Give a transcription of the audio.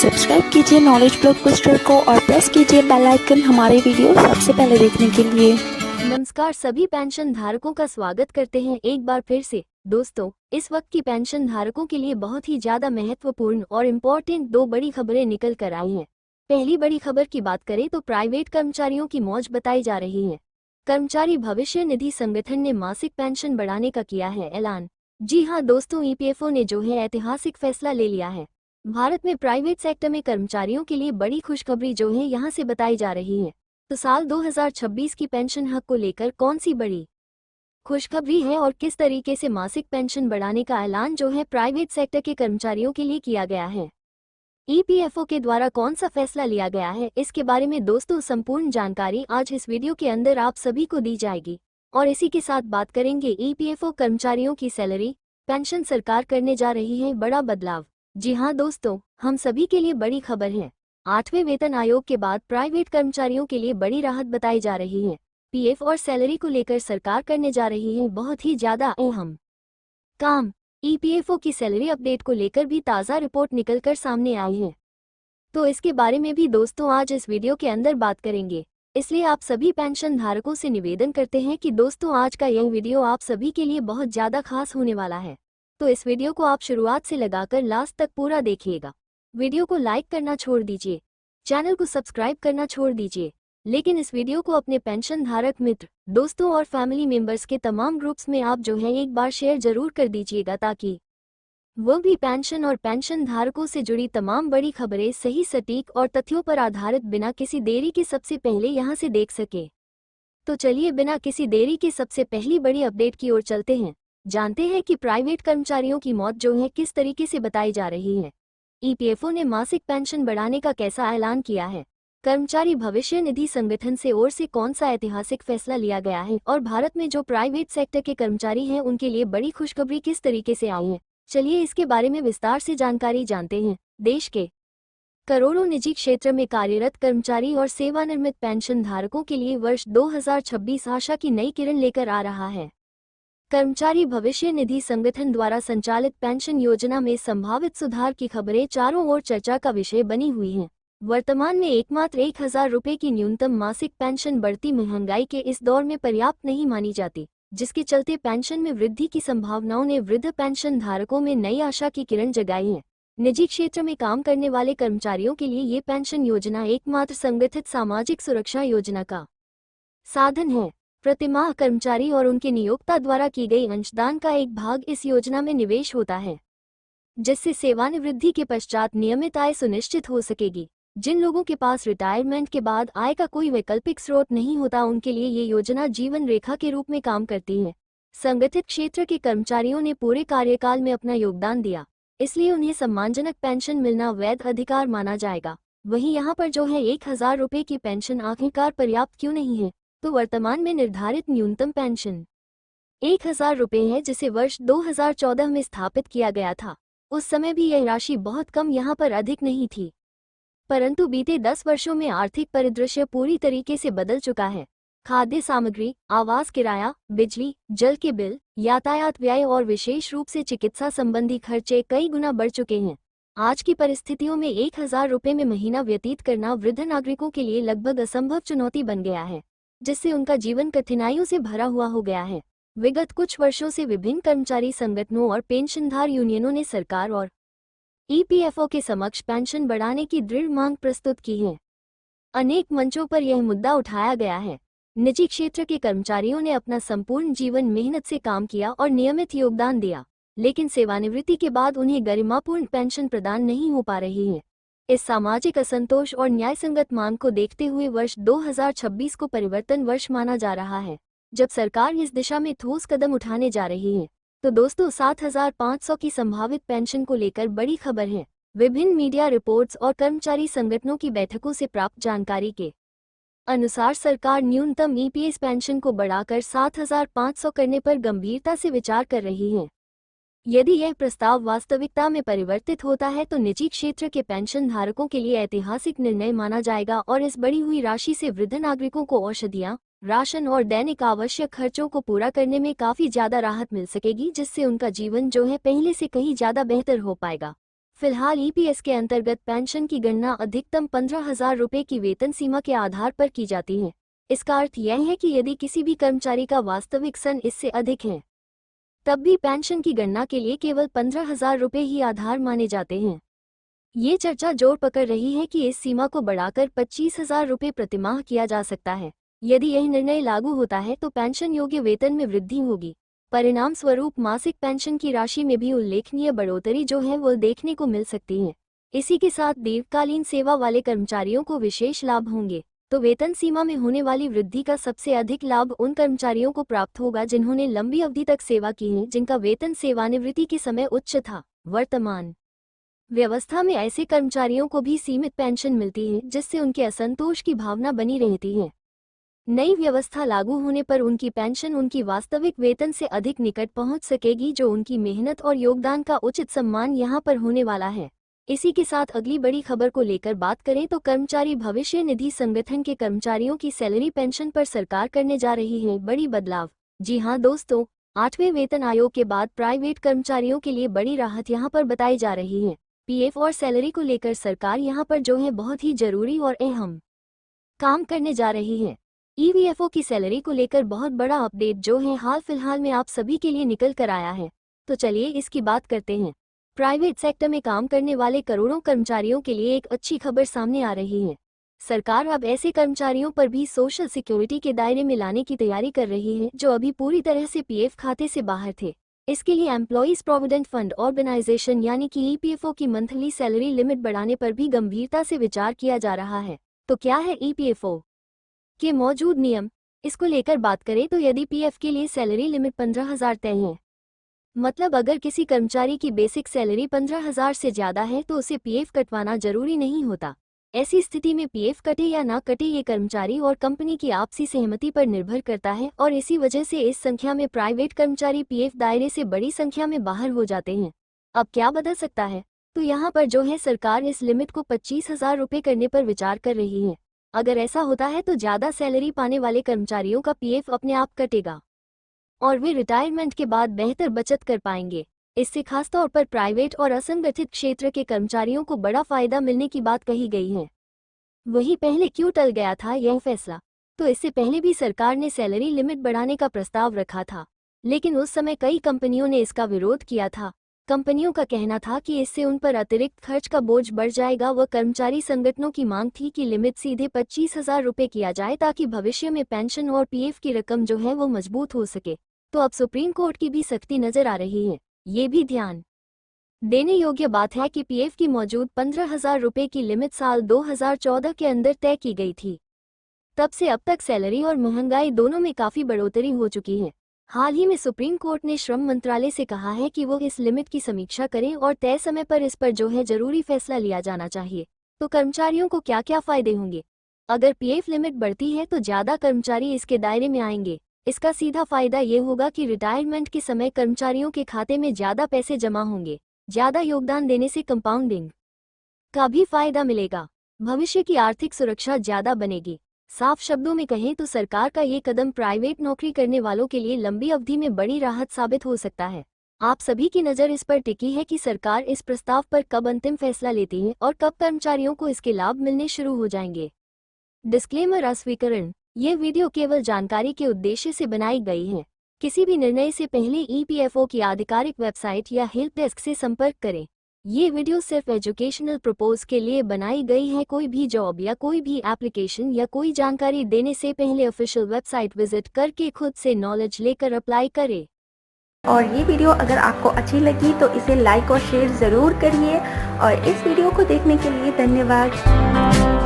Subscribe कीजिए knowledge blockbuster को और प्रेस कीजिए बेल आइकन हमारे वीडियो सबसे पहले देखने के लिए। नमस्कार, सभी पेंशन धारकों का स्वागत करते हैं एक बार फिर से। दोस्तों, इस वक्त की पेंशन धारकों के लिए बहुत ही ज्यादा महत्वपूर्ण और इम्पोर्टेंट दो बड़ी खबरें निकल कर आई हैं। पहली बड़ी खबर की बात करें तो प्राइवेट कर्मचारियों की मौज बताई जा रही है। कर्मचारी भविष्य निधि संगठन ने मासिक पेंशन बढ़ाने का किया है ऐलान। जी हां दोस्तों, ईपीएफओ ने जो है ऐतिहासिक फैसला ले लिया है। भारत में प्राइवेट सेक्टर में कर्मचारियों के लिए बड़ी खुशखबरी जो है यहाँ से बताई जा रही है। तो साल 2026 की पेंशन हक को लेकर कौन सी बड़ी खुशखबरी है और किस तरीके से मासिक पेंशन बढ़ाने का ऐलान जो है प्राइवेट सेक्टर के कर्मचारियों के लिए किया गया है, ईपीएफओ के द्वारा कौन सा फैसला लिया गया है, इसके बारे में दोस्तों संपूर्ण जानकारी आज इस वीडियो के अंदर आप सभी को दी जाएगी। और इसी के साथ बात करेंगे ईपीएफओ कर्मचारियों की सैलरी पेंशन सरकार करने जा रही है बड़ा बदलाव। जी हाँ दोस्तों, हम सभी के लिए बड़ी खबर है। 8वें वेतन आयोग के बाद प्राइवेट कर्मचारियों के लिए बड़ी राहत बताई जा रही है। पीएफ और सैलरी को लेकर सरकार करने जा रही है बहुत ही ज्यादा अहम काम। ईपीएफओ की सैलरी अपडेट को लेकर भी ताज़ा रिपोर्ट निकलकर सामने आई है, तो इसके बारे में भी दोस्तों आज इस वीडियो के अंदर बात करेंगे। इसलिए आप सभी पेंशन धारकों से निवेदन करते हैं कि दोस्तों आज का यह वीडियो आप सभी के लिए बहुत ज़्यादा खास होने वाला है, तो इस वीडियो को आप शुरुआत से लगाकर लास्ट तक पूरा देखिएगा। वीडियो को लाइक करना छोड़ दीजिए, चैनल को सब्सक्राइब करना छोड़ दीजिए, लेकिन इस वीडियो को अपने पेंशन धारक मित्र, दोस्तों और फैमिली मेंबर्स के तमाम ग्रुप्स में आप जो है एक बार शेयर जरूर कर दीजिएगा ताकि वो भी पेंशन और पेंशन धारकों से जुड़ी तमाम बड़ी खबरें सही सटीक और तथ्यों पर आधारित बिना किसी देरी के सबसे पहले यहां से देख सके। तो चलिए बिना किसी देरी के सबसे पहली बड़ी अपडेट की ओर चलते हैं। जानते हैं कि प्राइवेट कर्मचारियों की मौत जो है किस तरीके से बताई जा रही है। ईपीएफओ ने मासिक पेंशन बढ़ाने का कैसा ऐलान किया है, कर्मचारी भविष्य निधि संगठन से ओर से कौन सा ऐतिहासिक फैसला लिया गया है और भारत में जो प्राइवेट सेक्टर के कर्मचारी हैं उनके लिए बड़ी खुशखबरी किस तरीके से आई है, चलिए इसके बारे में विस्तार से जानकारी जानते हैं। देश के करोड़ों निजी क्षेत्र में कार्यरत कर्मचारी और सेवानिवृत्त पेंशन धारकों के लिए वर्ष 2026 आशा की नई किरण लेकर आ रहा है। कर्मचारी भविष्य निधि संगठन द्वारा संचालित पेंशन योजना में संभावित सुधार की खबरें चारों ओर चर्चा का विषय बनी हुई हैं। वर्तमान में एकमात्र 1000 रुपये की न्यूनतम मासिक पेंशन बढ़ती महंगाई के इस दौर में पर्याप्त नहीं मानी जाती, जिसके चलते पेंशन में वृद्धि की संभावनाओं ने वृद्ध पेंशन धारकों में नई आशा की किरण जगाई है। निजी क्षेत्र में काम करने वाले कर्मचारियों के लिए ये पेंशन योजना एकमात्र संगठित सामाजिक सुरक्षा योजना का साधन है। प्रतिमाह कर्मचारी और उनके नियोक्ता द्वारा की गई अंशदान का एक भाग इस योजना में निवेश होता है, जिससे सेवानिवृत्ति के पश्चात नियमित आय सुनिश्चित हो सकेगी। जिन लोगों के पास रिटायरमेंट के बाद आय का कोई वैकल्पिक स्रोत नहीं होता उनके लिए ये योजना जीवन रेखा के रूप में काम करती है। संगठित क्षेत्र के कर्मचारियों ने पूरे कार्यकाल में अपना योगदान दिया, इसलिए उन्हें सम्मानजनक पेंशन मिलना वैध अधिकार माना जाएगा। वहीं यहाँ पर जो है 1000 रुपये की पेंशन आखिरकार पर्याप्त क्यों नहीं है, तो वर्तमान में निर्धारित न्यूनतम पेंशन 1000 रुपये है, जिसे वर्ष 2014 में स्थापित किया गया था। उस समय भी यह राशि बहुत कम यहाँ पर अधिक नहीं थी, परंतु बीते 10 वर्षों में आर्थिक परिदृश्य पूरी तरीके से बदल चुका है। खाद्य सामग्री, आवास किराया, बिजली, जल के बिल, यातायात व्यय और विशेष रूप से चिकित्सा संबंधी खर्चे कई गुना बढ़ चुके हैं। आज की परिस्थितियों में 1000 रुपये में महीना व्यतीत करना वृद्ध नागरिकों के लिए लगभग असंभव चुनौती बन गया है, जिससे उनका जीवन कठिनाइयों से भरा हुआ हो गया है। विगत कुछ वर्षों से विभिन्न कर्मचारी संगठनों और पेंशनधार यूनियनों ने सरकार और ईपीएफओ के समक्ष पेंशन बढ़ाने की दृढ़ मांग प्रस्तुत की है। अनेक मंचों पर यह मुद्दा उठाया गया है। निजी क्षेत्र के कर्मचारियों ने अपना संपूर्ण जीवन मेहनत से काम किया और नियमित योगदान दिया, लेकिन सेवानिवृत्ति के बाद उन्हें गरिमापूर्ण पेंशन प्रदान नहीं हो पा रही है। इस सामाजिक असंतोष और न्यायसंगत मांग को देखते हुए वर्ष 2026 को परिवर्तन वर्ष माना जा रहा है, जब सरकार इस दिशा में ठोस कदम उठाने जा रही है। तो दोस्तों 7500 की संभावित पेंशन को लेकर बड़ी खबर है। विभिन्न मीडिया रिपोर्ट्स और कर्मचारी संगठनों की बैठकों से प्राप्त जानकारी के अनुसार सरकार न्यूनतम ईपीएस पेंशन को बढ़ाकर 7500 करने पर गंभीरता से विचार कर रही है। यदि यह प्रस्ताव वास्तविकता में परिवर्तित होता है तो निजी क्षेत्र के पेंशन धारकों के लिए ऐतिहासिक निर्णय माना जाएगा और इस बढ़ी हुई राशि से वृद्ध नागरिकों को औषधियां, राशन और दैनिक आवश्यक खर्चों को पूरा करने में काफी ज्यादा राहत मिल सकेगी, जिससे उनका जीवन जो है पहले से कहीं ज्यादा बेहतर हो पाएगा। फिलहाल ईपीएस के अंतर्गत पेंशन की गणना अधिकतम 15,000 रुपये की वेतन सीमा के आधार पर की जाती है। इसका अर्थ यह है कि यदि किसी भी कर्मचारी का वास्तविक सन इससे अधिक है, तब भी पेंशन की गणना के लिए केवल 15,000 रुपये ही आधार माने जाते हैं। ये चर्चा जोर पकड़ रही है कि इस सीमा को बढ़ाकर 25,000 रुपये प्रतिमाह किया जा सकता है। यदि यह निर्णय लागू होता है तो पेंशन योग्य वेतन में वृद्धि होगी। परिणाम स्वरूप मासिक पेंशन की राशि में भी उल्लेखनीय बढ़ोतरी जो है वो देखने को मिल सकती है। इसी के साथ दीर्घकालीन सेवा वाले कर्मचारियों को विशेष लाभ होंगे। तो वेतन सीमा में होने वाली वृद्धि का सबसे अधिक लाभ उन कर्मचारियों को प्राप्त होगा जिन्होंने लंबी अवधि तक सेवा की है, जिनका वेतन सेवानिवृत्ति के समय उच्च था। वर्तमान व्यवस्था में ऐसे कर्मचारियों को भी सीमित पेंशन मिलती है, जिससे उनके असंतोष की भावना बनी रहती है। नई व्यवस्था लागू होने पर उनकी पेंशन उनकी वास्तविक वेतन से अधिक निकट पहुंच सकेगी, जो उनकी मेहनत और योगदान का उचित सम्मान यहां पर होने वाला है। इसी के साथ अगली बड़ी खबर को लेकर बात करें तो कर्मचारी भविष्य निधि संगठन के कर्मचारियों की सैलरी पेंशन पर सरकार करने जा रही है बड़ी बदलाव। जी हां दोस्तों, 8वें वेतन आयोग के बाद प्राइवेट कर्मचारियों के लिए बड़ी राहत यहां पर बताई जा रही है। पीएफ और सैलरी को लेकर सरकार यहां पर जो है बहुत ही जरूरी और अहम काम करने जा रही है। ईपीएफओ की सैलरी को लेकर बहुत बड़ा अपडेट जो है हाल फिलहाल में आप सभी के लिए निकल कर आया है। तो चलिए इसकी बात करते हैं। प्राइवेट सेक्टर में काम करने वाले करोड़ों कर्मचारियों के लिए एक अच्छी खबर सामने आ रही है। सरकार अब ऐसे कर्मचारियों पर भी सोशल सिक्योरिटी के दायरे में लाने की तैयारी कर रही है जो अभी पूरी तरह से पीएफ खाते से बाहर थे। इसके लिए एम्प्लॉइज प्रोविडेंट फंड ऑर्गेनाइजेशन यानी कि ईपीएफओ की मंथली सैलरी लिमिट बढ़ाने पर भी गंभीरता से विचार किया जा रहा है। तो क्या है ईपीएफओ के मौजूद नियम? इसको लेकर बात करें तो यदि पीएफ के लिए सैलरी लिमिट 15,000 तय है, मतलब अगर किसी कर्मचारी की बेसिक सैलरी 15,000 से ज्यादा है तो उसे पीएफ कटवाना जरूरी नहीं होता। ऐसी स्थिति में पीएफ कटे या ना कटे ये कर्मचारी और कंपनी की आपसी सहमति पर निर्भर करता है और इसी वजह से इस संख्या में प्राइवेट कर्मचारी पीएफ दायरे से बड़ी संख्या में बाहर हो जाते हैं। अब क्या बदल सकता है? तो यहाँ पर जो है सरकार इस लिमिट को 25,000 रुपये करने पर विचार कर रही है। अगर ऐसा होता है तो ज्यादा सैलरी पाने वाले कर्मचारियों का पीएफ अपने आप कटेगा और वे रिटायरमेंट के बाद बेहतर बचत कर पाएंगे। इससे खासतौर पर प्राइवेट और असंगठित क्षेत्र के कर्मचारियों को बड़ा फायदा मिलने की बात कही गई है। वही पहले क्यों टल गया था यह फैसला? तो इससे पहले भी सरकार ने सैलरी लिमिट बढ़ाने का प्रस्ताव रखा था, लेकिन उस समय कई कंपनियों ने इसका विरोध किया था। कंपनियों का कहना था कि इससे उन पर अतिरिक्त खर्च का बोझ बढ़ जाएगा। वह कर्मचारी संगठनों की मांग थी कि लिमिट सीधे 25,000 रुपये किया जाए ताकि भविष्य में पेंशन और पीएफ की रकम जो है वो मजबूत हो सके। तो अब सुप्रीम कोर्ट की भी सख्ती नजर आ रही है। ये भी ध्यान देने योग्य बात है कि पीएफ की मौजूद 15,000 रुपये की लिमिट साल 2014 के अंदर तय की गई थी। तब से अब तक सैलरी और महंगाई दोनों में काफी बढ़ोतरी हो चुकी है। हाल ही में सुप्रीम कोर्ट ने श्रम मंत्रालय से कहा है कि वो इस लिमिट की समीक्षा करें और तय समय पर इस पर जो है जरूरी फैसला लिया जाना चाहिए। तो कर्मचारियों को क्या क्या फायदे होंगे? अगर पीएफ लिमिट बढ़ती है तो ज्यादा कर्मचारी इसके दायरे में आएंगे। इसका सीधा फायदा ये होगा कि रिटायरमेंट के समय कर्मचारियों के खाते में ज्यादा पैसे जमा होंगे। ज्यादा योगदान देने से कंपाउंडिंग का भी फायदा मिलेगा। भविष्य की आर्थिक सुरक्षा ज्यादा बनेगी। साफ शब्दों में कहें तो सरकार का ये कदम प्राइवेट नौकरी करने वालों के लिए लंबी अवधि में बड़ी राहत साबित हो सकता है। आप सभी की नज़र इस पर टिकी है कि सरकार इस प्रस्ताव पर कब अंतिम फैसला लेती है और कब कर्मचारियों को इसके लाभ मिलने शुरू हो जाएंगे। डिस्क्लेमर अस्वीकरण: यह वीडियो केवल जानकारी के उद्देश्य से बनाई गई है। किसी भी निर्णय से पहले ईपीएफओ की आधिकारिक वेबसाइट या हेल्प डेस्क से संपर्क करें। ये वीडियो सिर्फ एजुकेशनल पर्पस के लिए बनाई गई है। कोई भी जॉब या कोई भी एप्लीकेशन या कोई जानकारी देने से पहले ऑफिशियल वेबसाइट विजिट करके खुद से नॉलेज लेकर अप्लाई करें। और ये वीडियो अगर आपको अच्छी लगी तो इसे लाइक और शेयर ज़रूर करिए और इस वीडियो को देखने के लिए धन्यवाद।